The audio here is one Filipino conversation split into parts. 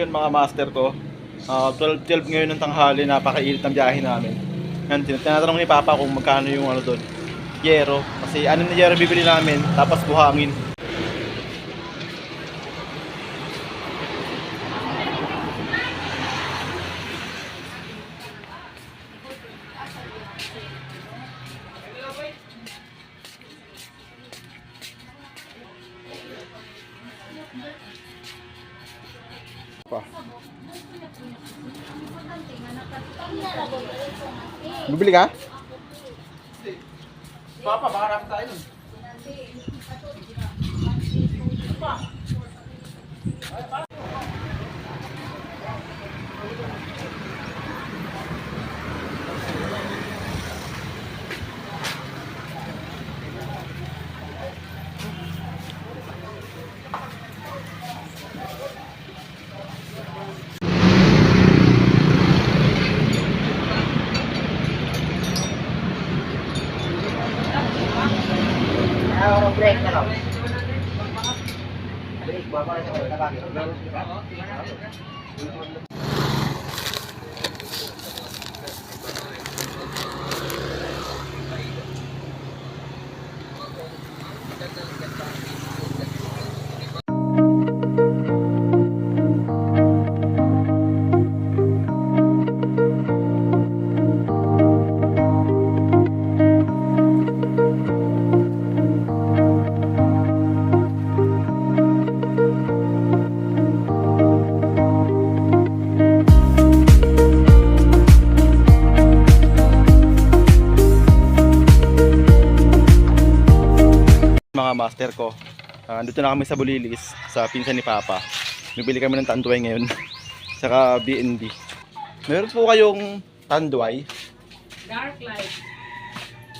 So yun mga master ko, 12 ngayon ng tanghali, napakainit ng biyahe namin. Yan, tinatanong ni Papa kung magkano yung ano doon, yero. Kasi ano na yero bibili namin, tapos buhangin. Pa. Bibili ka? Papa, baka namin tayo nun. Break na lang. Break, baba na sa tabagi. Mga master ko, andito na kami sa Bulilis sa pinsan ni Papa. Bibili kami ng tanduay ngayon saka BNB. Meron po kayong tanduay, Dark light.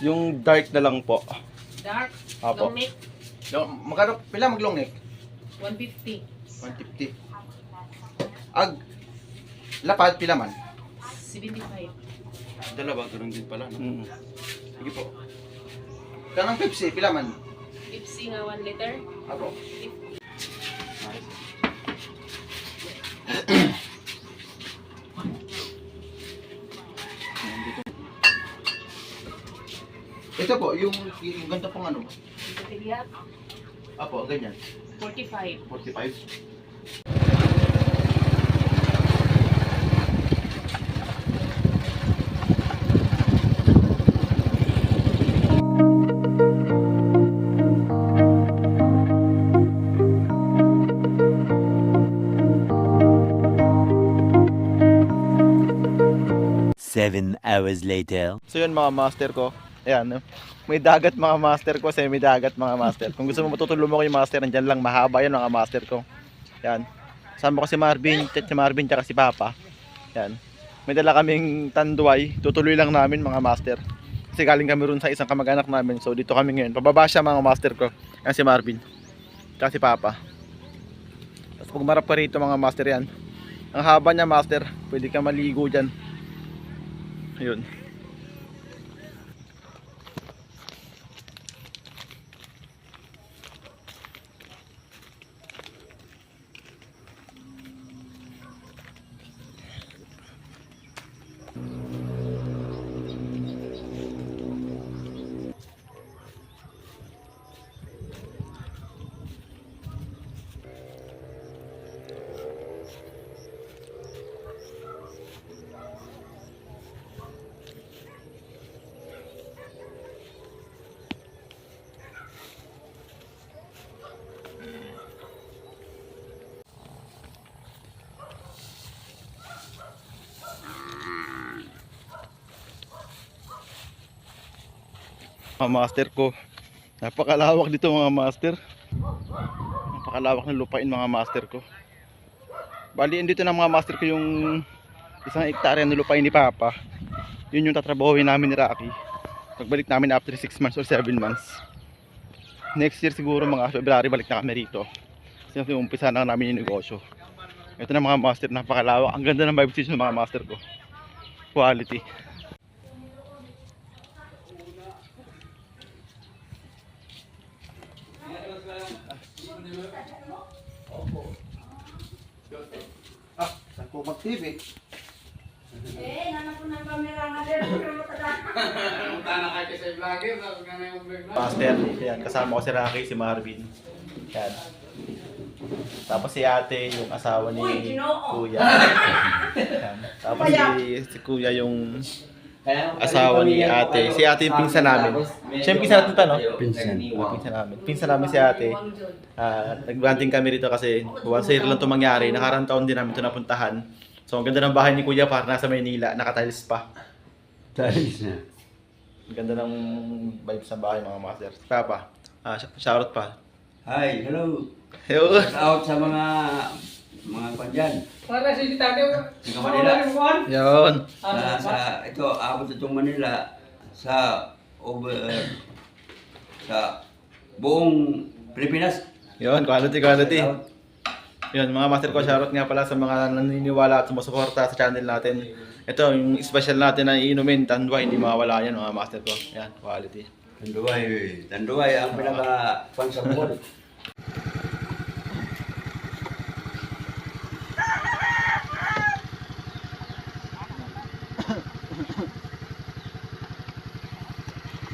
yung dark na lang po. Dark. Apo. Long neck. Magkano pila maglong neck? 150. 150. Ag lapad pila man? 75. Dalawa ganun din pala, no? Mm. Sige po. Kanang Pepsi pila man? Pepsi nga 1 liter. Apo. Ito po, yung ganito pong ano? Pilihat. Apo, ganyan. 45. 45. Seven hours later. So yun mga master ko, ayan, may dagat mga master ko, semi-dagat mga master. Kung gusto mo matutulong mo kayo master, nandyan lang, mahaba yan mga master ko. Yan, sama ko si Marvin tsaka si Papa. Yan, may dala kaming tanduay, tutuloy lang namin mga master. Kasi galing kami ron sa isang kamag-anak namin, so dito kami ngayon. Pababa siya mga master ko, yan si Marvin, tsaka si Papa. Tapos pag marap ka rito mga master yan, ang haba niya master, pwede ka maligo dyan. Ayun. Mga master ko, napakalawak dito mga master, napakalawak ng lupain mga master ko. Bali dito na mga master ko yung isang hektarya ng lupain ni Papa. Yun yung tatrabahuin namin ni Rocky pagbalik namin after 6 months or 7 months. Next year siguro mga February balik na kami rito kasi umpisa na namin yung negosyo. Ito na mga master, napakalawak, ang ganda ng vibe station ng mga master ko, quality. Kung mag-TV. Master, yan, kasama ko si Rocky, si Marvin. Yan. Tapos si ate, yung asawa ni kuya. Yan. Tapos si kuya yung asawa ni ate. Si ate yung pinsan namin. Siya yung pinsan natin pa, no? Pinsan namin. Pinsan namin si ate. Nag-banding kami rito kasi once a year lang ito mangyari. Nakarang taon din namin ito napuntahan. So ang ganda ng bahay ni kuya para nasa Maynila. Nakatiles pa. Tiles na. Ang ganda ng vibes ng bahay mga master. Papa, shoutout pa. Hi, hello. Hello. Shout out sa mga kandyan. Para si Tadeo. Sa Manila. Yun. Ito, abot itong Manila sa sa buong Pilipinas. Yun, quality. Yun, mga master ko, shoutout nga pala sa mga naniniwala at sumusuporta sa channel natin. Ito, yung special natin na iinumin, Tanduay, hindi mawawala yan mga master ko. Yan, quality. Tanduay ang pinaka-pansabot.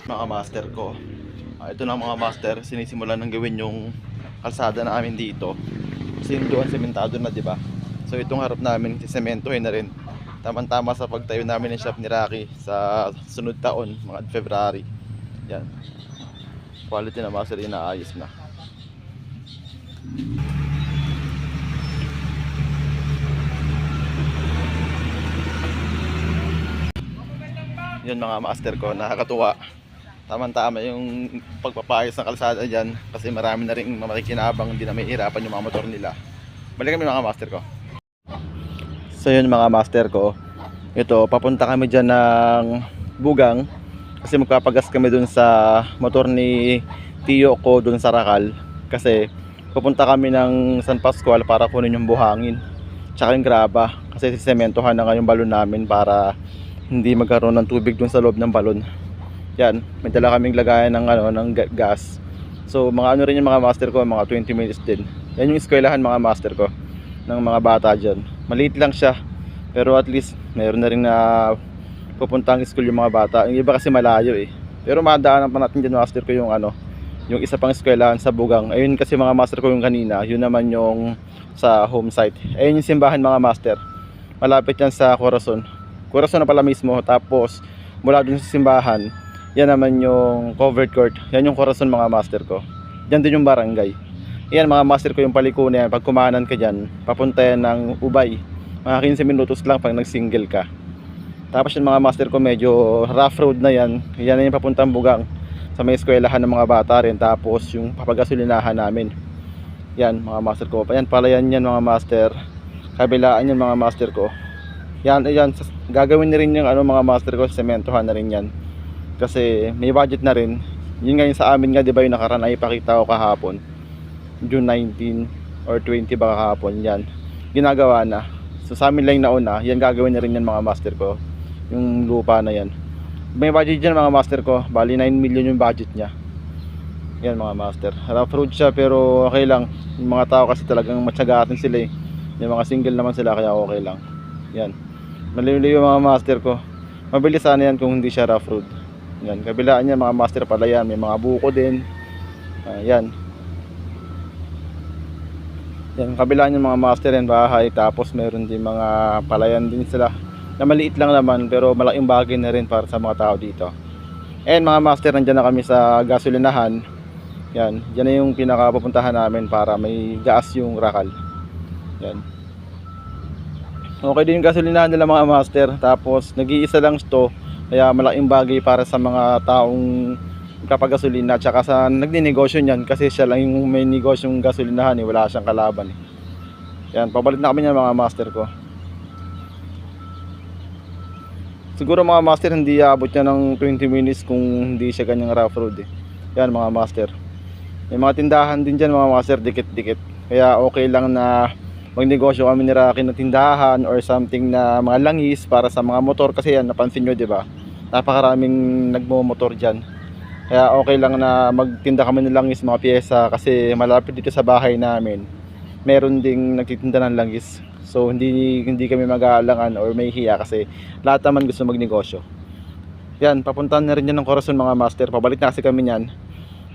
Mga master ko. Ito na mga master, sinisimulan ng gawin yung kalsada namin dito. Kasi yung doon sementado na, di ba? So itong harap namin, sisementohin na rin. Tama-tama sa pagtayo namin ng shop ni Rocky sa sunod taon, mga February. Yan. Quality na master, inaayos na. Yun mga master ko, nakakatuwa. Tama-tama yung pagpapayos ng kalsada dyan kasi marami na rin makikinabang, hindi na may hirapan yung mga motor nila. Balik kami mga master ko. So yun mga master ko, ito papunta kami dyan ng Bugang kasi magpapagas kami dun sa motor ni tiyo ko dun sa Rakal kasi pupunta kami ng San Pascual para kunin yung buhangin tsaka yung graba kasi sisementohan na nga yung balon namin para hindi magkaroon ng tubig dun sa loob ng balon. Yan, may dala kaming lagayan ng, ng gas. So mga rin yung mga master ko, mga 20 minutes din. Yan yung eskwelahan mga master ko ng mga bata dyan. Maliit lang siya pero at least mayroon na rin na pupuntang school yung mga bata. Yung iba kasi malayo eh. Pero madaanan pa natin dyan master ko yung yung isa pang eskwelahan sa Bugang. Ayun kasi mga master ko yung kanina, yun naman yung sa home site. Ayun yung simbahan mga master. Malapit yan sa Corazon. Corazon na pala mismo. Tapos mula dun sa simbahan, yan naman yung covered court. Yan yung Corazon mga master ko. Yan din yung barangay. Yan mga master ko yung paliko na yan. Pag kumanan ka dyan, papunta yan ng Ubay. Mga 15 minutos lang pag nag-single ka. Tapos yung mga master ko medyo rough road na yan. Yan na yung papuntang Bugang. Sa may eskwelahan ng mga bata rin. Tapos yung papagasolinahan namin. Yan mga master ko. Yan pala yan mga master. Kabilaan yan mga master ko. Yan. Gagawin na rin yung mga master ko. Sementohan na rin yan. Kasi may budget na rin. Yun ngayon sa amin nga, di ba yung nakaraan ay ipakita ko kahapon, June 19 or 20 ba kahapon, yan ginagawa na. So sa amin lang nauna, yan gagawin na rin yan mga master ko, yung lupa na yan. May budget dyan mga master ko, bali 9 million yung budget nya. Yan mga master, rough road siya pero okay lang. Yung mga tao kasi talagang matsagatin sila eh. Yung mga single naman sila kaya okay lang. Yan, maliliw yung mga master ko. Mabilis sana yan kung hindi siya rough road. Yan, kabilaan niya mga master pala yan. May mga buko din. Yan. Yan, kabilaan niya mga master yan, bahay. Tapos meron din mga palayan din sila. Na maliit lang naman pero malaking bagay na rin para sa mga tao dito. And mga master, nandyan na kami sa gasolinahan. Yan, yan na yung pinakapupuntahan namin para may gas yung Rakal. Yan. Okay din yung gasolinahan nila mga master. Tapos nag-iisa lang ito. Kaya malaking bagay para sa mga taong kapagasolina at saka sa nagninegosyo niyan kasi siya lang yung may negosyong gasolinahan eh, wala siyang kalaban eh. Yan, pabalik na kami niyan mga master ko. Siguro mga master hindi aabot niya ng 20 minutes kung hindi siya ganyang rough road eh. Yan mga master. May mga tindahan din dyan mga master, dikit-dikit. Kaya okay lang na magnegosyo kami ni Rocky ng tindahan or something na mga langis para sa mga motor kasi yan napansin nyo diba, napakaraming nagmo-motor dyan. Kaya okay lang na magtinda kami ng langis mga pyesa kasi malapit dito sa bahay namin meron ding nagtitinda ng langis. So hindi kami mag-aalangan or may hiya kasi lahat naman gusto magnegosyo. Yan, papuntahan na rin yan ng Corazon mga master. Pabalik na kasi kami yan.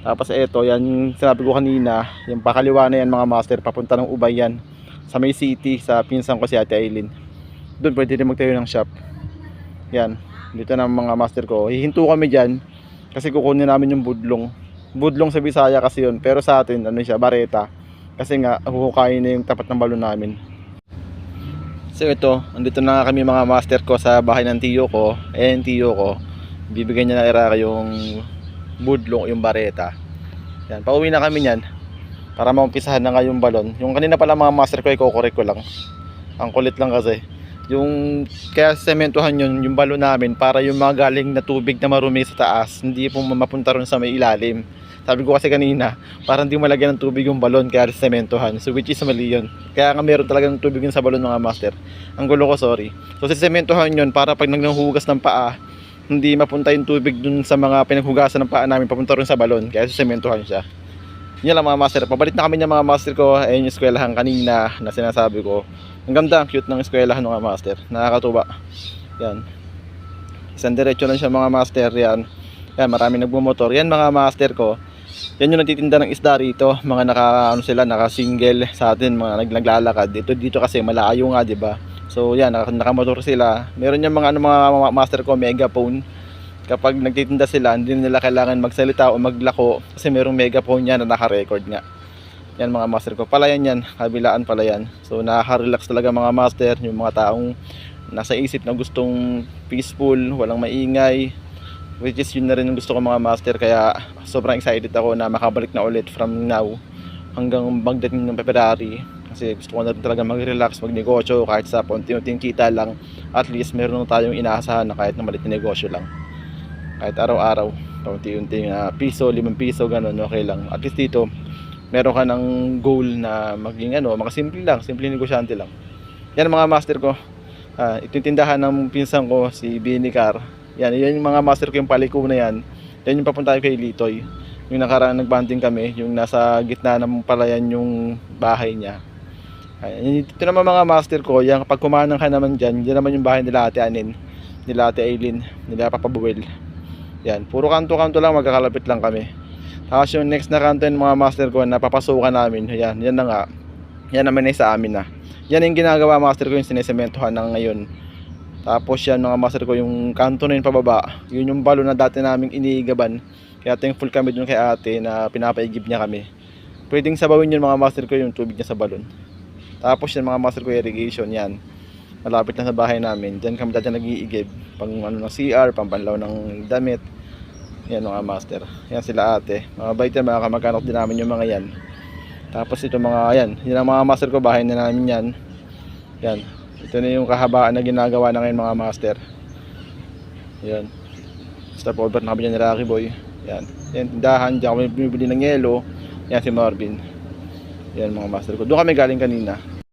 Tapos eto, yan yung sinabi ko kanina, yung pakaliwa na yan mga master, papunta ng Ubay yan. Sa May City, sa pinsan ko si Ate Aileen. Doon pwede rin magtayo ng shop. Yan, dito na mga master ko. Hihinto kami dyan kasi kukunin namin yung budlong. Budlong sa Bisaya kasi yun, pero sa atin, ano siya, bareta. Kasi nga, huhukayin na yung tapat ng balon namin. So ito, andito na kami mga master ko sa bahay ng tiyo ko. Yung tiyo ko, bibigyan niya na Iraka yung budlong, yung bareta. Yan, pauwi na kami niyan para maumpisahan na nga yung balon. Yung kanina pala mga master ko, iko-correct ko lang. Ang kulit lang kasi. Yung kaya sementohan yun, yung balon namin para yung mga galing na tubig na marumi sa taas, hindi po mapunta ron sa may ilalim. Sabi ko kasi kanina, parang hindi malagyan ng tubig yung balon kaya sementohan. So which is mali yun. Kaya nga meron talagang tubig yun sa balon mga master. Ang gulo ko, sorry. So sementohan yun para pag naghuhugas ng paa, hindi mapunta yung tubig dun sa mga pinaghugasan ng paa namin, papunta rin sa balon, kaya sementohan siya. Yan lang mga master. Pabalik na kami ng mga master ko. Ayun yung eskwelahan kanina na sinasabi ko. Ang ganda, ang cute ng eskwelahan mga master. Nakakatuwa. Yan. Isang diretso lang siya mga master. Yan. Yan, marami nagbumotor. Yan mga master ko. Yan yung nagtitinda ng isda rito. Mga naka single sa atin, mga naglalakad. Dito kasi malayo nga, 'di ba? So yan, nakamotor sila. Meron yung mga mga master ko, megaphone. Kapag nagtitinda sila, hindi nila kailangan magsalita o maglako kasi merong megaphone yan na naka-record nga. Yan mga master ko. Palayan yan, kabilaan palayan. So nakaka-relax talaga mga master, yung mga taong nasa isip na gustong peaceful, walang maingay. Which is yun na rin yung gusto ko mga master, kaya sobrang excited ako na makabalik na ulit from now hanggang magdating ng February. Kasi gusto ko na rin talaga mag-relax, magnegosyo kahit sa unti-unting kita lang. At least meron na tayong inaasahan na kahit na maliit na negosyo lang. Kahit araw-araw, unti-unting piso, 5 piso, ganun, okay lang. At least dito, meron ka ng goal na maging mga simple lang, simple negosyante lang. Yan mga master ko. Ito yung tindahan ng pinsan ko, si Binicar. Yan yung mga master ko, yung paliko na yan. Yan yung papunta kay Litoy. Yung nakaraan nagbanding kami, yung nasa gitna ng palayan yung bahay niya. Ito naman mga master ko, yung kapag kumanang ka naman dyan, yan naman yung bahay nila Ate Anin, nila Ate Aileen, nila Papa Buwel. Yan, puro kanto-kanto lang, magkakalapit lang kami. Tapos yung next na kanto yung mga master ko na papasukan namin, yan na nga. Yan naman ay sa amin na. Yan yung ginagawa master ko, yung sinesementohan na ngayon. Tapos yan mga master ko, yung kanto na yun pababa, yun yung balon na dati naming iniigaban. Kaya thankful kami dun kay ate na pinapaigib niya kami. Pwedeng sabawin yun mga master ko, yung tubig niya sa balon. Tapos yan mga master ko, irrigation yan. Malapit lang sa bahay namin. Diyan kami dati nag-iigib. Pang ng CR, pampanlaw ng damit. Yan mga master. Yan sila ate. Mga bait yan, mga kamag-anak din namin yung mga yan. Tapos ito mga yan. Yan ang mga master ko, bahay na namin yan. Yan. Ito na yung kahabaan na ginagawa na ngayon mga master. Yan. Stop over na kami dyan ni Rocky Boy. Yan. Yan, tindahan. Diyan kami bumibili ng yelo. Yan si Marvin. Yan mga master ko. Doon kami galing kanina.